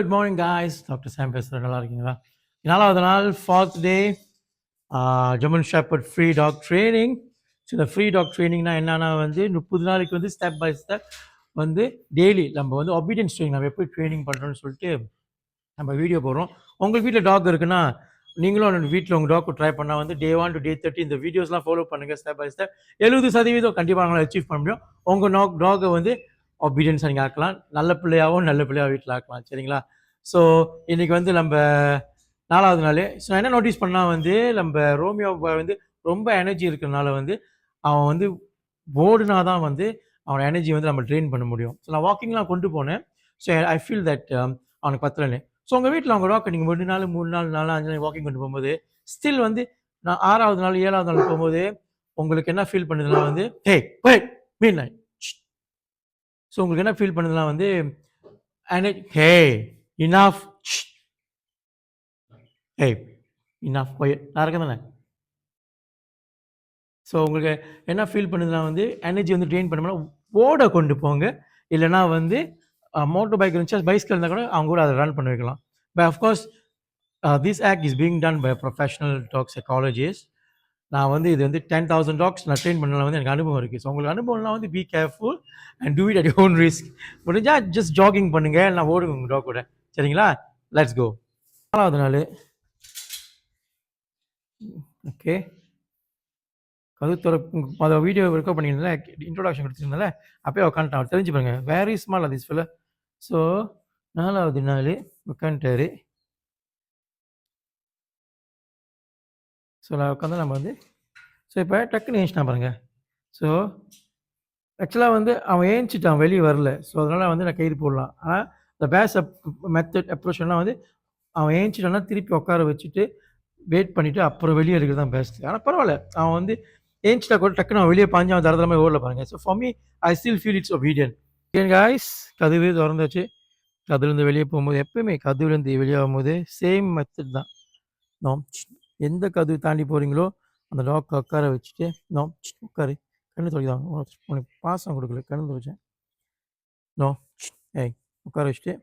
Good morning guys. Doctor Sam பேசுகிறேன். நல்லா இருக்கீங்களா? 4வது நாள் 4th day German shepherd free dog training. So இந்த ஃப்ரீ டாக் ட்ரைனிங்னா என்னன்னா வந்து 30 நாளைக்கு வந்து ஸ்டெப் பை ஸ்டெப் வந்து டெய்லி நம்ம வந்து ஒபீடியன்ஸ் ட்ரைனிங் நம்ம எப்படி ட்ரைனிங் பண்ணுறோன்னு சொல்லிட்டு நம்ம வீடியோ போடுறோம். உங்கள் வீட்டில் டாக் இருக்குன்னா நீங்களும் வீட்டில் உங்கள் டாக்கு ட்ரை பண்ணால் வந்து டே 1 to day 30 இந்த வீடியோஸ்லாம் ஃபாலோ பண்ணுங்கள். ஸ்டெப் பை ஸ்டெப் 70% கண்டிப்பாக அவங்களால அச்சீவ் பண்ண முடியும். உங்கள் டாகை வந்து ஒபீடியன்ஸ் நீங்கள் ஆக்கலாம், நல்ல பிள்ளையாகவும் நல்ல பிள்ளையாக வீட்டில் ஆக்கலாம். சரிங்களா? ஸோ இன்றைக்கி வந்து நம்ம 4வது நாள். ஸோ என்ன நோட்டீஸ் பண்ணால் வந்து நம்ம ரோமியோ வந்து ரொம்ப எனர்ஜி இருக்கிறனால வந்து அவன் வந்து ஓடுனா தான் வந்து அவன் எனர்ஜி வந்து நம்ம ட்ரெயின் பண்ண முடியும். ஸோ நான் வாக்கிங்லாம் கொண்டு போனேன். ஸோ ஐ ஃபீல் தட் அவனுக்கு பத்தலன்னு. ஸோ உங்கள் வீட்டில் அவங்க டாக் நீங்கள் 1 நாள் 3 நாள் 4 5 நாள் வாக்கிங் கொண்டு போகும்போது ஸ்டில் வந்து நான் 6வது நாள் 7வது நாள் போகும்போது உங்களுக்கு என்ன ஃபீல் பண்ணுதுன்னா வந்து மீன் நைட். ஸோ உங்களுக்கு என்ன ஃபீல் பண்ணுதுன்னா வந்து இனாஃப் இனாஃப் நான் தானே. ஸோ உங்களுக்கு என்ன ஃபீல் பண்ணுதுன்னா வந்து எனர்ஜி வந்து ட்ரெயின் பண்ணோம்னா ஓட கொண்டு போங்க. இல்லைனா வந்து மோட்டர் பைக் இருந்துச்சு, பைஸ்கில் இருந்தால் கூட அவங்க கூட அதை ரன் பண்ண வைக்கலாம். But of course this act is being done by professional dog psychologist. நான் வந்து இது வந்து 10,000 டாக்ஸ் நான் ட்ரெயின் பண்ணல வந்து எனக்கு அனுபவம் இருக்குது. ஸோ உங்களுக்கு அனுபவம்லாம் வந்து be careful and do it at your own risk. முடிஞ்சால் ஜஸ்ட் ஜாகிங் பண்ணுங்கள், நான் ஓடுங்க உங்கள் டாக் கூட. சரிங்களா? Let's go. 4வது நாள். ஓகே, அதை வீடியோ ரெக்கார்ட் பண்ணியிருந்தேன், இன்ட்ரோடக்ஷன் கொடுத்துருந்தேன்ல, அப்போயே உட்காந்துட்டான். அவர் தெரிஞ்சு பாருங்க, வெரி ஸ்மால் அது ஃபுல்லாக. ஸோ 4வது நாள் உட்காந்துட்டாரு. ஸோ நான் உட்காந்து நம்ம வந்து ஸோ இப்போ டக்குன்னு ஏஞ்சிட்டான் பாருங்கள். ஸோ ஆக்சுவலாக வந்து அவன் ஏஞ்சிட்டான், வெளியே வரல. ஸோ அதனால் வந்து நான் கயிறு போடலாம். ஆனால் இந்த பேஸ் மெத்தட் அப்ரோச்லாம் வந்து அவன் ஏஞ்சிட்டான்னா திருப்பி உட்கார வச்சுட்டு வெயிட் பண்ணிவிட்டு அப்புறம் வெளியே இருக்கிறது தான் பெஸ்ட். ஆனால் பரவாயில்ல, அவன் வந்து ஏஞ்சிட்டா கூட டக்குன்னு அவன் வெளியே பாஞ்சு அவன் தரதரமே ஓடல பாருங்கள். So for me I still feel it's obedient. ஏன் காய்ஸ், கதவு திறந்தாச்சு. கதவுலேருந்து வெளியே போகும்போது எப்பயுமே கதவுலேருந்து வெளியே ஆகும்போது சேம் மெத்தட் தான். நோ, எந்த கதவு தாண்டி போகிறீங்களோ அந்த டாக் உட்கார வச்சுட்டு நோ உட்காரு, கண்ணு துவைதான், உனக்கு பாசம் கொடுக்கல, கண்ணு துவைச்சேன். நோ உட்கார வச்சுட்டு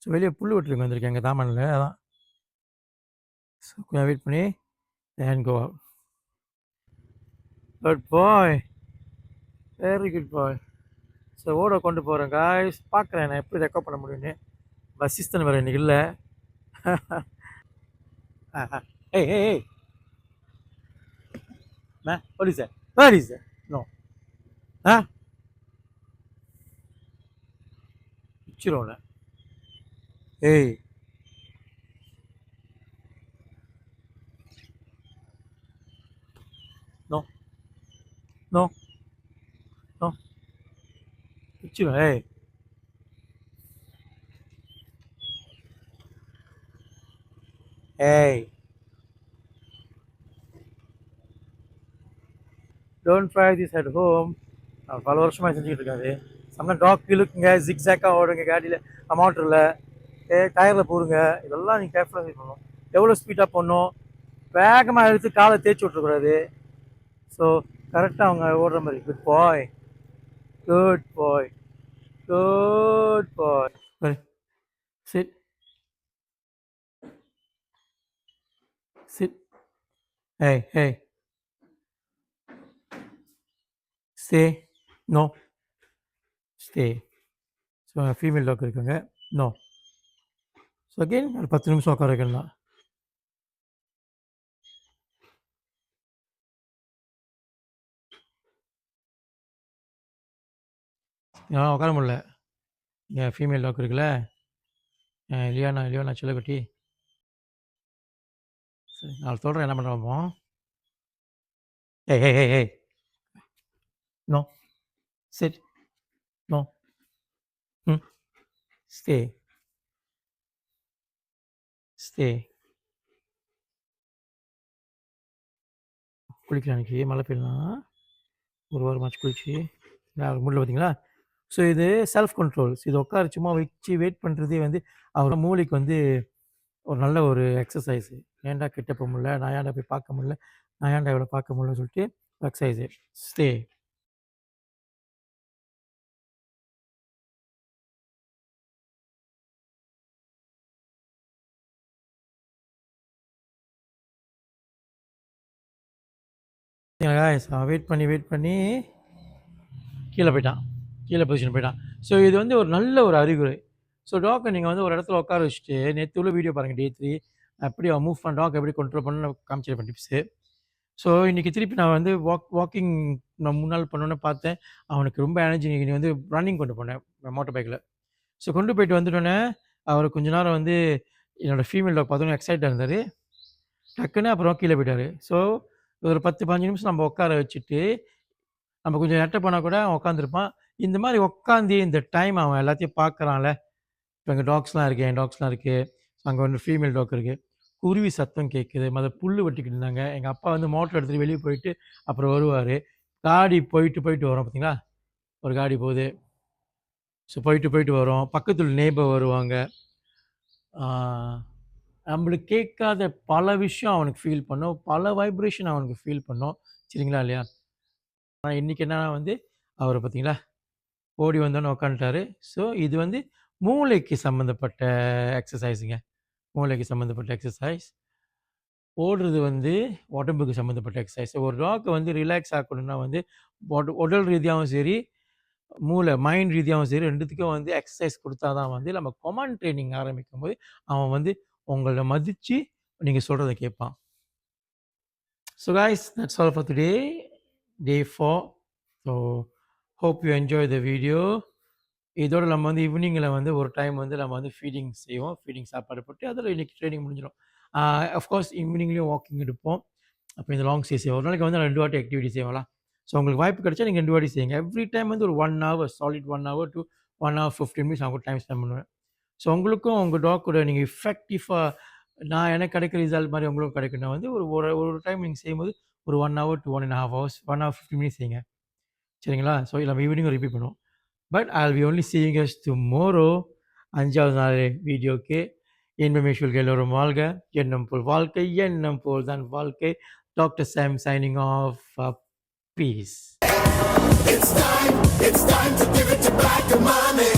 ஸோ வெளியே புல் வெட்டுறதுக்கு வந்திருக்கேன் எங்கள் தாமனில், அதான். ஸோ கொஞ்சம் வெயிட் பண்ணி and go out. Good boy, very good boy. So ஓட கொண்டு போகிறேன் காய்ஸ். பார்க்குறேன் நான் எப்படி ரெக்கார்ட் பண்ண முடியும்னு. பஸ் சிஸ்டம் வேறு இன்றைக்கி இல்லை. ஏய் what is that? What is that? No. பிச்சிரோல. ஏய் நோ நோ நோ பிச்சிரோ. Hey don't try this at home. பல வருஷமாக செஞ்சுக்கிட்டு இருக்காது. சம்னா டாக் இழுக்குங்க, ஜிக்ஸாக்காக ஓடுங்க, காடியில் மோட்டரில் டயரில் போடுங்க, இதெல்லாம் நீங்கள் கேர்ஃபுல்லாக பண்ணணும். எவ்வளோ ஸ்பீடாக போடணும், வேகமாக எடுத்து காலை தேய்ச்சி விட்றக்கூடாது. ஸோ கரெக்டாக அவங்க ஓடுற மாதிரி. Good bye, good bye, good bye. Sit sit. hey stay. No, stay. So female dog இருக்குங்க. நோ. ஸோ அகெயின் ஒரு 10 நிமிஷம் உட்கார வைக்கலாம். உட்கார முடியல. என் ஃபீமேல் டாக் இருக்குல்ல, லியோனா செல்லக்குட்டி. சரி, நான் சொல்கிறேன் என்ன பண்ணுறோமோ. Hey no sit. No stay stay. குளிக்கலாம், அன்றைக்கி மழை பெய்யலாம், ஒரு வாரமாச்சு குளிச்சு முடியல பார்த்தீங்களா. ஸோ இது செல்ஃப் கண்ட்ரோல்ஸ். இது உட்கார சும்மா வச்சு வெயிட் பண்ணுறதே வந்து அவர் மூளைக்கு வந்து ஒரு நல்ல ஒரு எக்ஸசைஸு. ஏன்டா கிட்ட போக முடியல, நான் ஏன்டா போய் பார்க்க முடியல, நான் ஏன்டா இவ்வளோ பார்க்க முடியலன்னு சொல்லிட்டு எக்ஸசைஸு. ஸ்டே. காய்ஸ் வெயிட் பண்ணி கீழே போயிட்டான். கீழே பொசிஷன் போயிட்டான். ஸோ இது வந்து ஒரு நல்ல ஒரு அறிகுறி. ஸோ டாக்கை நீங்கள் வந்து ஒரு இடத்துல உட்கார வச்சுட்டு நேற்று உள்ள வீடியோ பாருங்கள் டே 3 எப்படி அவன் மூவ் பண்ண டாக் எப்படி கண்ட்ரோல் பண்ண காமிச்சிருப்பேன் டிப்ஸு. ஸோ இன்றைக்கி திருப்பி நான் வந்து வாக்கிங் நான் 3 நாள் பண்ணோன்னே பார்த்தேன். அவனுக்கு ரொம்ப எனர்ஜி. நீ வந்து ரன்னிங் கொண்டு போனேன் மோட்டர் பைக்கில். ஸோ கொண்டு போயிட்டு வந்துட்டோன்னே அவர் கொஞ்ச நேரம் வந்து என்னோடய ஃபீமேல் டாக் பார்த்தோன்னே எக்ஸைட்டாக இருந்தார். டக்குன்னு அப்புறம் கீழே போயிட்டார். ஸோ ஒரு 10-15 நிமிஷம் நம்ம உட்கார வச்சுட்டு நம்ம கொஞ்சம் நெட்ட போனால் கூட அவன் உட்காந்துருப்பான். இந்த மாதிரி உட்காந்து இந்த டைம் அவன் எல்லாத்தையும் பார்க்குறான்ல. இப்போ எங்கள் டாக்ஸ்லாம் இருக்குது, என் டாக்ஸ்லாம் இருக்குது. அங்கே வந்து ஃபீமேல் டாக் இருக்குது. குருவி சத்தம் கேட்குது. புல் வெட்டிக்கிட்டு இருந்தாங்க. எங்கள் அப்பா வந்து மோட்டர் எடுத்துகிட்டு வெளியே போயிட்டு அப்புறம் வருவார். காடி போயிட்டு வரோம் பார்த்தீங்களா, ஒரு காடி போகுது. ஸோ போயிட்டு வரோம். பக்கத்தில் நேபர் வருவாங்க. நம்மளுக்கு கேட்காத பல விஷயம் அவனுக்கு ஃபீல் பண்ணோம். பல வைப்ரேஷன் அவனுக்கு ஃபீல் பண்ணோம். சரிங்களா இல்லையா? ஆனால் இன்றைக்கி என்னன்னா வந்து அவர் பார்த்தீங்களா ஓடி வந்தோன்னே உட்காந்துட்டாரு. ஸோ இது வந்து மூளைக்கு சம்மந்தப்பட்ட எக்ஸசைஸுங்க. மூளைக்கு சம்மந்தப்பட்ட எக்ஸசைஸ். ஓடுறது வந்து உடம்புக்கு சம்மந்தப்பட்ட எக்ஸசைஸ். ஒரு டாக்கை வந்து ரிலாக்ஸ் ஆக்கணும்னா வந்து உடல் ரீதியாகவும் சரி, மூளை மைண்ட் ரீதியாகவும் சரி, ரெண்டுத்துக்கும் வந்து எக்ஸசைஸ் கொடுத்தா தான் வந்து நம்ம கமாண்ட் ட்ரைனிங் ஆரம்பிக்கும் போது அவன் வந்து உங்களை மதித்து நீங்கள் சொல்கிறத கேட்பான். So guys, that's all for today, day 4. So hope you enjoy the video. இதோட நம்ம வந்து ஈவினிங்கில் வந்து ஒரு டைம் வந்து நம்ம வந்து ஃபீடிங் செய்வோம். ஃபீடிங் சாப்பாடு போட்டு அதில் இன்றைக்கி ட்ரைனிங் முடிஞ்சிடும். அஃப்கோர்ஸ் ஈவினிங்லேயும் வாக்கிங் எடுப்போம். அப்போ இந்த லாங் ஸ்டே செய்வோம். ஒரு நாளைக்கு வந்து 2 வாட்டி ஆக்டிவிட்டி செய்வோம்லாம். ஸோ உங்களுக்கு வாய்ப்பு கிடைச்சா நீங்கள் 2 வாட்டி செய்யுங்க. எவ்ரி டைம் வந்து ஒரு 1 hour solid 1 hour to 1 hour 15 minutes அவங்க டைம் ஸ்பெண்ட் பண்ணுவேன். ஸோ உங்களுக்கும் உங்கள் டாக் கூட நீங்கள் இஃபெக்டிவாக நான் எனக்கு கிடைக்கிற ரிசல்ட் மாதிரி உங்களுக்கும் கிடைக்கணும் வந்து ஒரு டைம் நீங்கள் செய்யும்போது ஒரு 1 hour to 1.5 hours 1 hour 15 minutes செய்யுங்க. சரிங்களா? ஸோ நம்ம ஈவினிங் ரிப்பீட் பண்ணுவோம். But I'll be only seeing us tomorrow. 5வது நாள் வீடியோக்கு. இன்பம் ஈஸ்வர்கள் எல்லோரும் வாழ்க. எண்ணம் போல் வாழ்க்கை, எண்ணம் போல் தான் வாழ்க்கை. Doctor Sam signing off. Peace. It's time to give it to Black and Money.